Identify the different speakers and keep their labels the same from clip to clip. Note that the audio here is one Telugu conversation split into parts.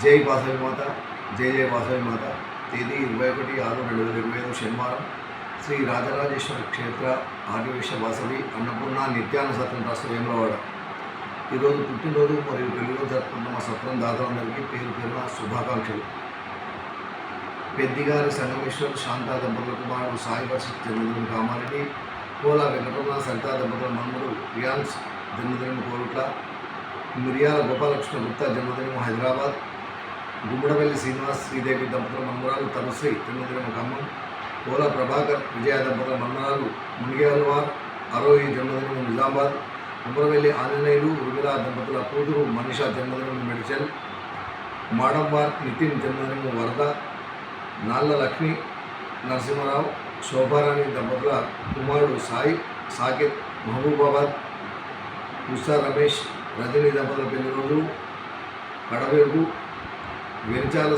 Speaker 1: జై వాసవి మాత, జై జై వాసవి మాత. తేదీ 21/6/2025 శనివారం. శ్రీ రాజరాజేశ్వర క్షేత్ర ఆదివేశ వాసవి అన్నపూర్ణ నిత్యాన సత్రం ట్రస్ట్ వేములవాడ. ఈరోజు పుట్టినరోజు మరియు పెళ్లిరోజు జరుపుకుంటున్న మా సత్రం దాతలందరికీ పేరు పేరున శుభాకాంక్షలు. పెద్దిగారి సంగమేశ్వర్ శాంతా దంపతుల కుమారుడు సాయి వర్షిత్ జన్మదినం కామారెడ్డి, కోలా వెంకటరమణ సరితా దంపతుల మనముడు రియాన్స్ జన్మదినం కోరుట్ల, మిరియాల గోపాలకృష్ణ గుప్తా జన్మదినం హైదరాబాద్, గుమ్మడవెల్లి శ్రీనివాస్ శ్రీదేవి దంపతుల మన్మరాలు తనుశ్రీ జన్మదినం ఖమ్మం, కోలా ప్రభాకర్ విజయ దంపతుల మన్మరాలు మునిగేవార్ అరోహి జన్మదినం నిజామాబాద్, గుమ్మడవెల్లి ఆంజనేయులు ఉర్మిళా దంపతుల కూతురు మనీషా జన్మదినం మెడిచల్, మాడంవార్ నితిన్ జన్మదినం వరద, నాళ్ళ లక్ష్మి నరసింహరావు శోభారాణి దంపతుల కుమారుడు సాయి సాకేత్ మహబూబాబాద్, ఉషా రమేష్ రజనీ దంపతుల పెళ్లిరోజు కడవేగు, వెరిచాల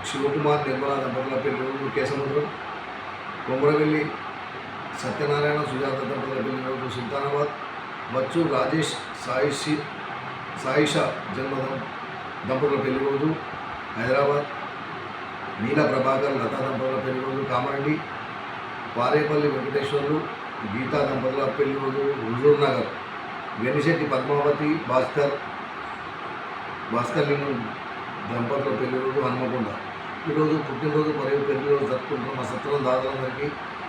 Speaker 1: శివకుమార్ నిర్మలా దంపతుల పెళ్లిరోజు కేసముద్రం, కొమరవెల్లి సత్యనారాయణ సుజాత దంపతుల పెళ్లిరోజు సుల్తానాబాద్, బచ్చు రాజేష్ సాయిషా జన్మదినం దంపతుల పెళ్లిరోజు హైదరాబాద్, నీల ప్రభాకర్ లతా దంపతుల పెళ్లిరోజు కామారెడ్డి, పారేపల్లి వెంకటేశ్వర్లు గీతా దంపతుల పెళ్లిరోజు హుజూర్ నగర్, వెనిశెట్టి పద్మావతి భాస్కర్ లింగం దంపతుల పెళ్లిరోజు హనుమకొండ. ఈరోజు పుట్టినరోజు మరియు పెళ్లిరోజు జరుపుకుంటున్న మా సత్రం దాతలందరికీ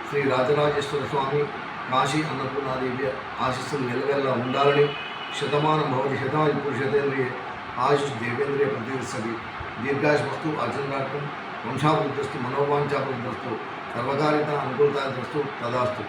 Speaker 1: శ్రీ రాజరాజేశ్వర స్వామి కాశీ అన్నపూర్ణాదేవి ఆశీస్సులు ఎల్లవెల్లా ఉండాలని, శతమానం భవతి శతాయు పురుషతేంద్రియ ఆయుష్ దేవేంద్రియ ప్రతిష్టది దీర్ఘాయుష్మస్తు అర్జునార్థం వంశాభివృద్ధిస్తు మనోవాంఛాభివృద్ధిస్తు సర్వకారిత అనుకూలతాభివృద్ధిస్తు తదాస్తు.